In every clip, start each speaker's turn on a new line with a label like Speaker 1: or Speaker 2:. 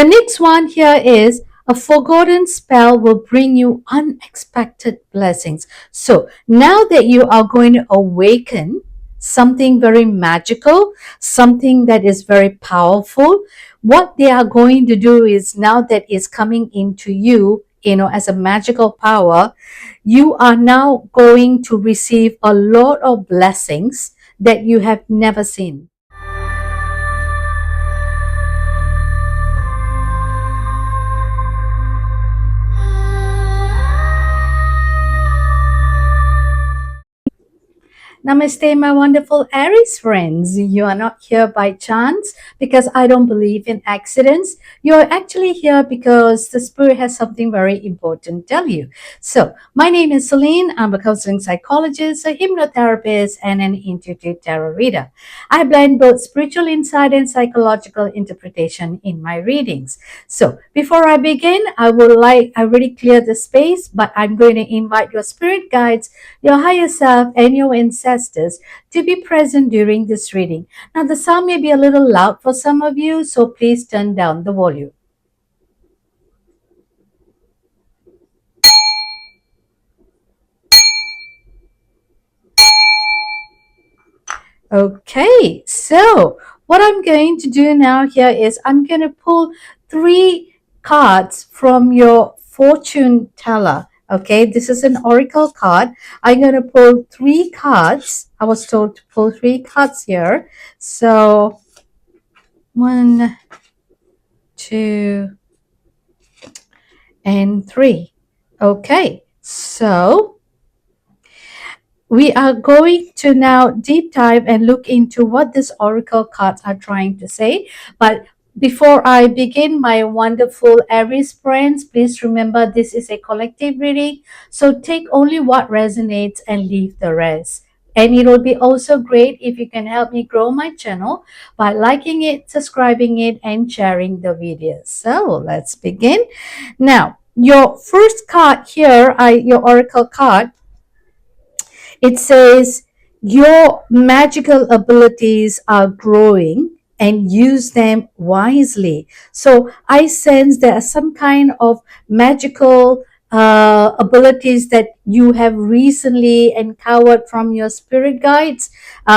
Speaker 1: The next one here is a forgotten spell will bring you unexpected blessings. So now that you are going to awaken something very magical, something that is very powerful, what they are going to do is now that is coming into you, as a magical power, you are now going to receive a lot of blessings that you have never seen. Namaste, my wonderful Aries friends. You are not here by chance because I don't believe in accidents. You're actually here because the spirit has something very important to tell you. So, my name is Celine. I'm a counseling psychologist, a hypnotherapist, and an intuitive tarot reader. I blend both spiritual insight and psychological interpretation in my readings. So, before I begin, I already cleared the space, but I'm going to invite your spirit guides, your higher self, and your ancestors to be present during this reading. Now, the sound may be a little loud for some of you, so please turn down the volume. Okay, so what I'm going to do now here is I'm going to pull 3 cards from your fortune teller. Okay, this is an oracle card. I'm going to pull 3 cards. I was told to pull 3 cards here. So 1, 2, and 3. Okay, so we are going to now deep dive and look into what these oracle cards are trying to say. But before I begin, my wonderful Aries friends, please remember this is a collective reading. So take only what resonates and leave the rest. And it will be also great if you can help me grow my channel by liking it, subscribing it, and sharing the videos. So let's begin. Now, your first card here, your oracle card, it says, your magical abilities are growing and use them wisely. So I sense there are some kind of magical abilities that you have recently encountered from your spirit guides,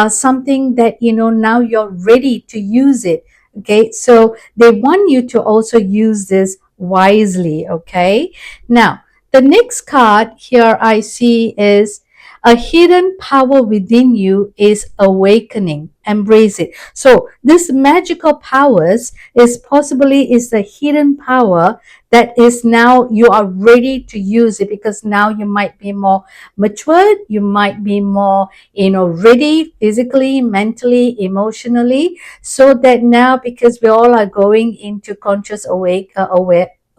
Speaker 1: something that, now you're ready to use it. Okay, so they want you to also use this wisely. Okay, now the next card here I see is a hidden power within you is awakening. Embrace it. So this magical powers is the hidden power that is now you are ready to use it, because now you might be more matured, you might be more ready physically, mentally, emotionally, so that now, because we all are going into conscious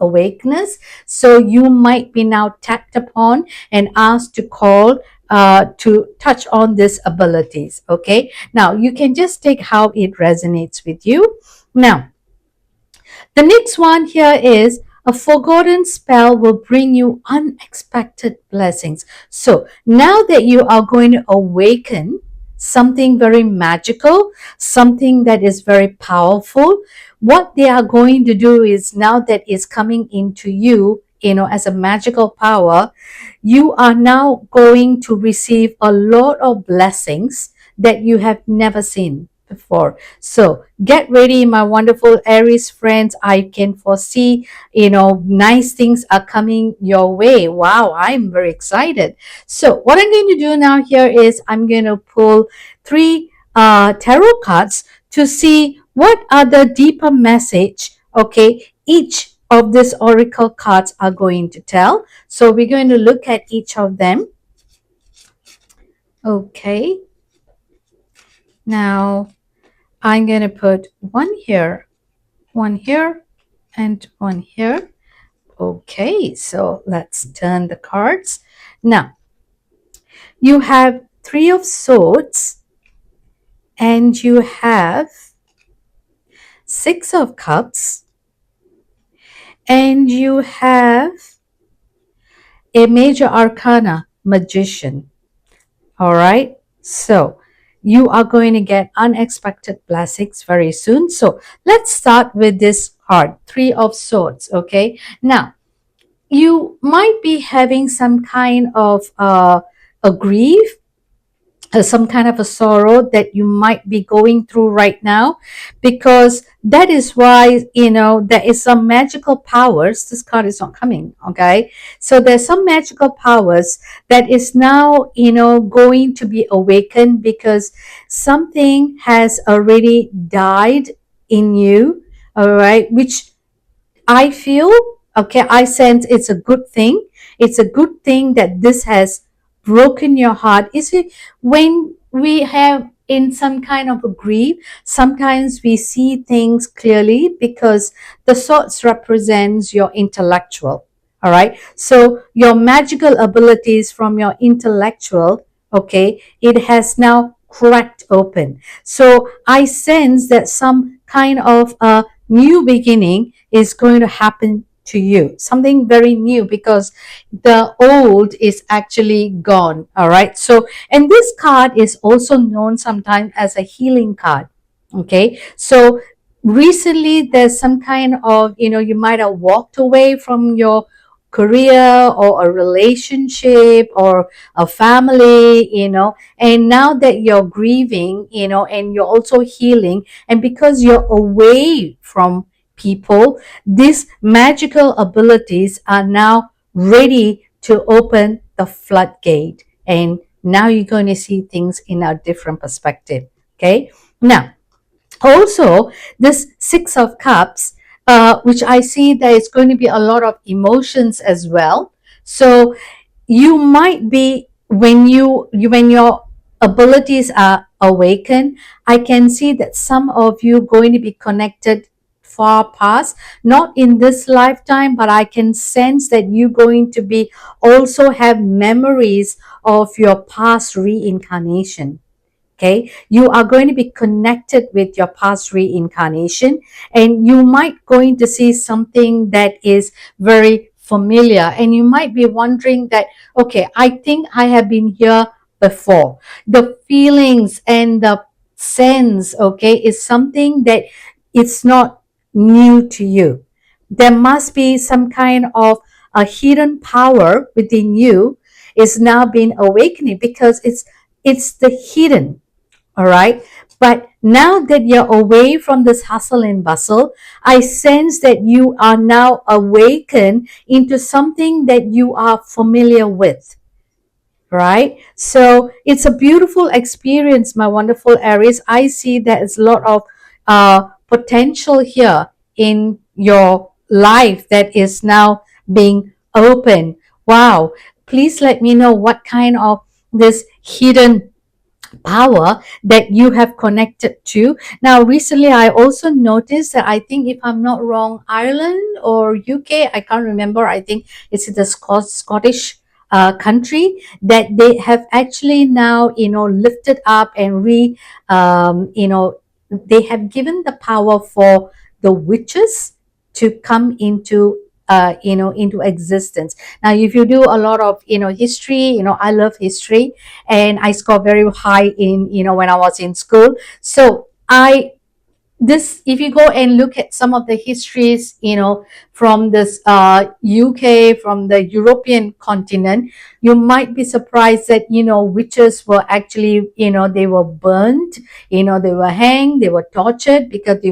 Speaker 1: awakeness, so you might be now tapped upon and asked to call to touch on these abilities. Okay, now you can just take how it resonates with you. Now, the next one here is a forgotten spell will bring you unexpected blessings. So now that you are going to awaken something very magical, something that is very powerful, what they are going to do is now that is coming into you, as a magical power, you are now going to receive a lot of blessings that you have never seen before. So get ready, my wonderful Aries friends. I can foresee, nice things are coming your way. Wow, I'm very excited. So what I'm going to do now here is I'm going to pull 3 tarot cards to see what are the deeper message, okay, each of these oracle cards are going to tell. So we're going to look at each of them. Okay. Now I'm going to put one here, and one here. Okay, so let's turn the cards. Now, you have 3 of Swords, and you have 6 of Cups, and you have a major arcana, Magician. All right, so you are going to get unexpected blessings very soon. So let's start with this heart, Three of Swords. Okay, now you might be having some kind of a grief, some kind of a sorrow that you might be going through right now, because that is why, there is some magical powers. This card is not coming. Okay, so there's some magical powers that is now, going to be awakened, because something has already died in you. All right, which I feel, okay, I sense it's a good thing. It's a good thing that this has broken your heart. Is it when we have in some kind of a grief, sometimes we see things clearly because the swords represents your intellectual. All right. So your magical abilities from your intellectual, okay, it has now cracked open. So I sense that some kind of a new beginning is going to happen to you, something very new, because the old is actually gone. All right, so, and this card is also known sometimes as a healing card. Okay, so recently there's some kind of, you might have walked away from your career or a relationship or a family, and now that you're grieving, and you're also healing, and because you're away from people, these magical abilities are now ready to open the floodgate. And now you're going to see things in a different perspective. Okay. Now, also, this Six of Cups, which I see there is going to be a lot of emotions as well. So you might be, when your abilities are awakened, I can see that some of you going to be connected far past, not in this lifetime, but I can sense that you going to be also have memories of your past reincarnation. Okay, you are going to be connected with your past reincarnation, and you might going to see something that is very familiar, and you might be wondering that, okay, I think I have been here before. The feelings and the sense, okay, is something that it's not new to you. There must be some kind of a hidden power within you is now being awakening, because it's the hidden. All right. But now that you're away from this hustle and bustle, I sense that you are now awakened into something that you are familiar with. Right. So it's a beautiful experience, my wonderful Aries. I see there's a lot of potential here in your life that is now being opened. Wow. Please let me know what kind of this hidden power that you have connected to. Now, recently, I also noticed that, I think, if I'm not wrong, Ireland or UK, I can't remember. I think it's the Scottish country, that they have actually now, lifted up and they have given the power for the witches to come into existence. Now, if you do a lot of history, I love history, and I scored very high in when I was in school. So I this if you go and look at some of the histories, from this UK, from the European continent, you might be surprised that witches were actually, they were burnt, they were hanged, they were tortured, because they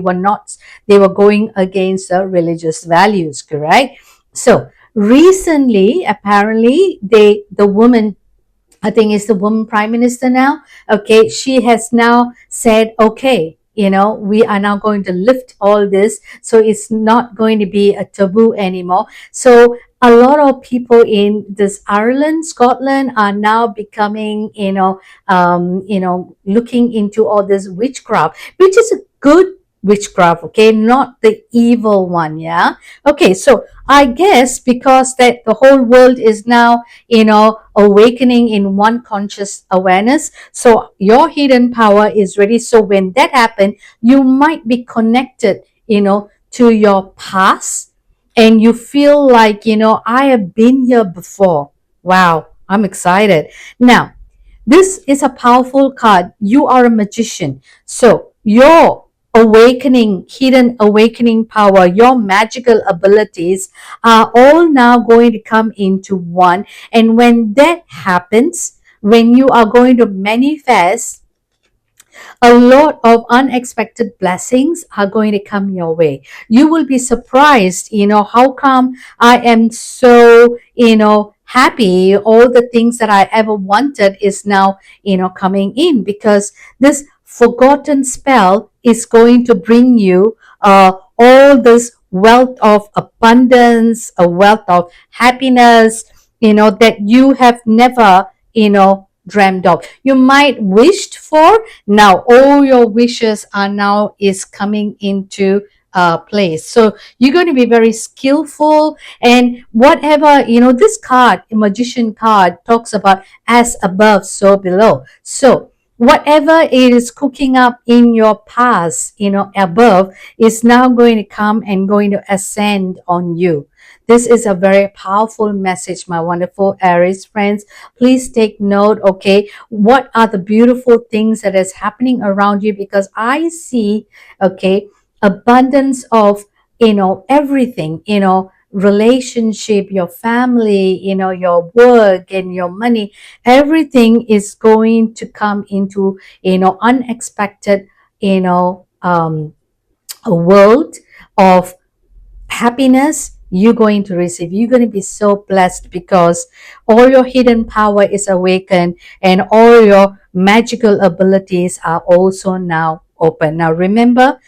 Speaker 1: were going against the religious values. Correct. So recently, apparently, the woman, I think it's the woman prime minister now. Okay, she has now said, okay, we are now going to lift all this. So it's not going to be a taboo anymore. So a lot of people in this Ireland, Scotland are now becoming, looking into all this witchcraft, which is a good witchcraft, okay, not the evil one. Yeah. Okay, so I guess because that the whole world is now, awakening in one conscious awareness. So your hidden power is ready. So when that happens, you might be connected, to your past, and you feel like, I have been here before. Wow, I'm excited. Now, this is a powerful card. You are a magician. So your awakening, hidden awakening power, your magical abilities are all now going to come into one. And when that happens, when you are going to manifest, a lot of unexpected blessings are going to come your way. You will be surprised, how come I am so, happy. All the things that I ever wanted is now, coming in, because this forgotten spell is going to bring you all this wealth of abundance, a wealth of happiness, that you have never, dreamed of. You might wished for. Now all your wishes are now is coming into place. So you're going to be very skillful, and whatever, this card, a magician card, talks about as above so below. So whatever it is cooking up in your past, above, is now going to come and going to ascend on you. This is a very powerful message, my wonderful Aries friends. Please take note, okay? What are the beautiful things that is happening around you? Because I see, okay, abundance of, everything, relationship, your family, your work and your money. Everything is going to come into, unexpected, a world of happiness you're going to receive. You're going to be so blessed because all your hidden power is awakened and all your magical abilities are also now open. Now remember,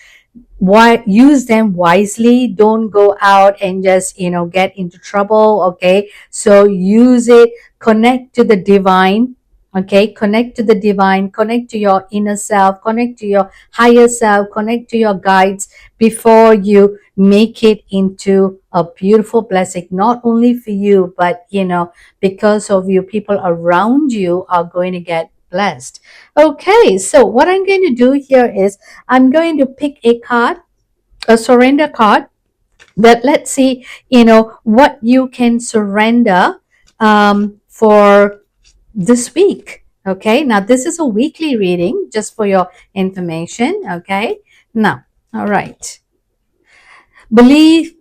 Speaker 1: why use them wisely. Don't go out and just get into trouble. Okay, so use it, connect to the divine. Okay, connect to the divine, connect to your inner self, connect to your higher self, connect to your guides before you make it into a beautiful blessing, not only for you, but because of you, people around you are going to get blessed. Okay, so what I'm going to do here is I'm going to pick a card, a surrender card, that let's see, what you can surrender for this week. Okay, now this is a weekly reading just for your information. Okay, now, all right. Believe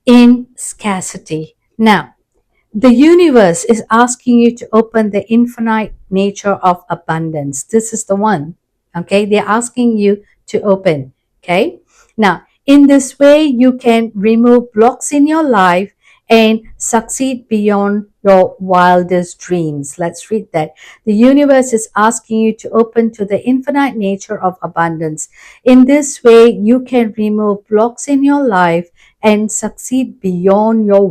Speaker 1: in scarcity. Now, the universe is asking you to open the infinite nature of abundance. This is the one. Okay, they're asking you to open. Okay, now in this way, you can remove blocks in your life and succeed beyond your wildest dreams. Let's read that. The universe is asking you to open to the infinite nature of abundance. In this way, you can remove blocks in your life and succeed beyond your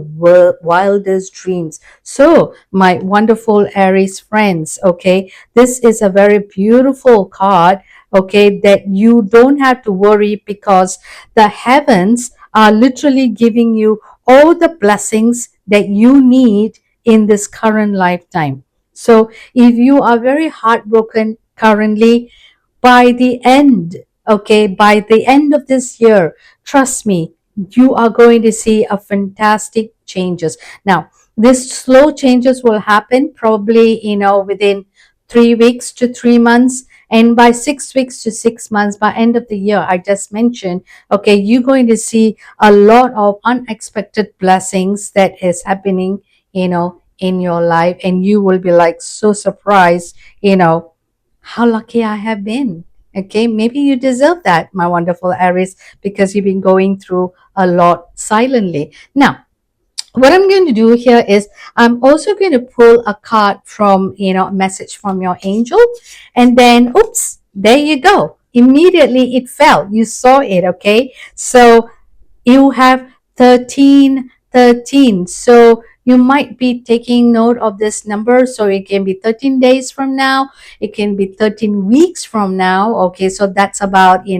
Speaker 1: wildest dreams. So, my wonderful Aries friends, okay, this is a very beautiful card, okay, that you don't have to worry because the heavens are literally giving you all the blessings that you need in this current lifetime. So, if you are very heartbroken currently, by the end, okay, by the end of this year, trust me, you are going to see a fantastic changes. Now, these slow changes will happen probably, within 3 weeks to 3 months. And by 6 weeks to 6 months, by end of the year, I just mentioned, okay, you're going to see a lot of unexpected blessings that is happening, in your life. And you will be like so surprised, how lucky I have been. Okay, maybe you deserve that, my wonderful Aries, because you've been going through a lot silently. Now, what I'm going to do here is I'm also going to pull a card from, a message from your angel, and then, oops, there you go. Immediately it fell. You saw it, okay? So you have 13, 13. So you might be taking note of this number. So it can be 13 days from now. It can be 13 weeks from now. Okay, so that's about, 3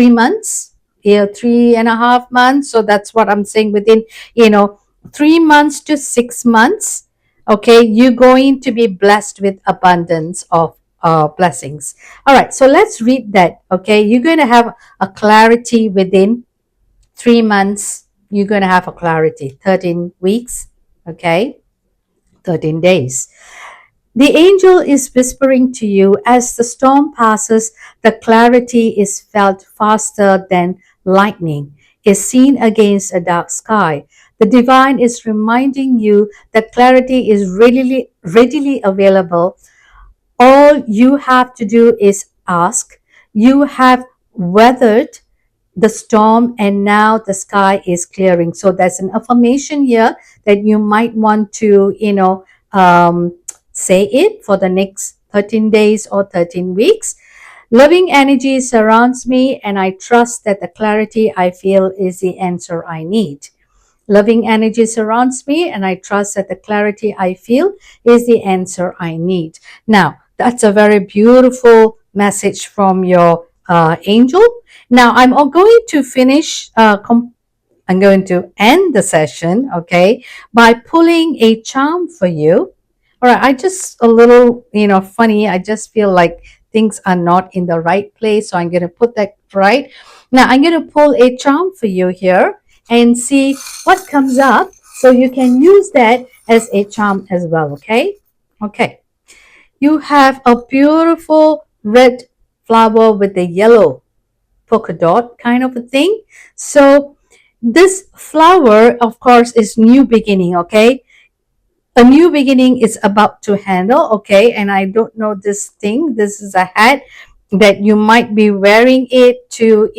Speaker 1: months, 3.5 months. So that's what I'm saying, within, 3 months to 6 months. Okay, you're going to be blessed with abundance of blessings. All right, so let's read that. Okay, you're going to have a clarity within 3 months. You're going to have a clarity. 13 weeks. Okay, 13 days. The angel is whispering to you as the storm passes, the clarity is felt faster than lightning, is seen against a dark sky. The divine is reminding you that clarity is readily available. All you have to do is ask. You have weathered the storm and now the sky is clearing. So there's an affirmation here that you might want to, say it for the next 13 days or 13 weeks. Loving energy surrounds me and I trust that the clarity I feel is the answer I need. Loving energy surrounds me, and I trust that the clarity I feel is the answer I need. Now, that's a very beautiful message from your angel. Now, I'm going to finish I'm going to end the session, okay, by pulling a charm for you. All right, I just a little, funny. I just feel like things are not in the right place. So I'm going to put that right. Now I'm going to pull a charm for you here and see what comes up. So you can use that as a charm as well, okay? Okay. You have a beautiful red flower with a yellow polka dot kind of a thing. So this flower, of course, is new beginning, okay? A new beginning is about to handle, okay? And I don't know this thing. This is a hat that you might be wearing it to,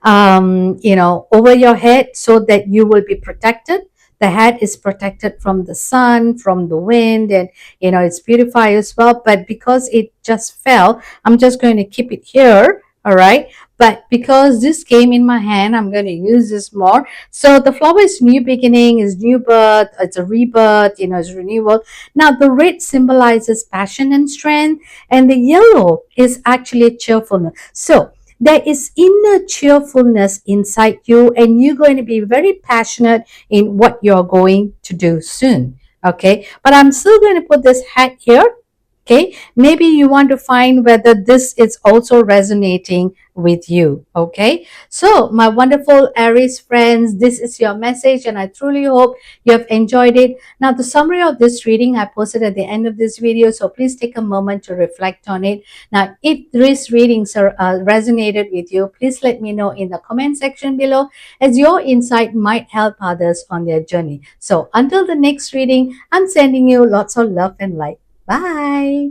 Speaker 1: over your head so that you will be protected. The hat is protected from the sun, from the wind, and it's beautified as well. But because it just fell, I'm just going to keep it here. All right. But because this came in my hand, I'm going to use this more. So the flower is new beginning, is new birth, it's a rebirth, it's renewal. Now the red symbolizes passion and strength, and the yellow is actually cheerfulness. So there is inner cheerfulness inside you, and you're going to be very passionate in what you're going to do soon. Okay, but I'm still going to put this hat here. Okay, maybe you want to find whether this is also resonating with you. Okay, so my wonderful Aries friends, this is your message, and I truly hope you have enjoyed it. Now, the summary of this reading I posted at the end of this video, so please take a moment to reflect on it. Now, if these readings are resonated with you, please let me know in the comment section below, as your insight might help others on their journey. So until the next reading, I'm sending you lots of love and light. Bye.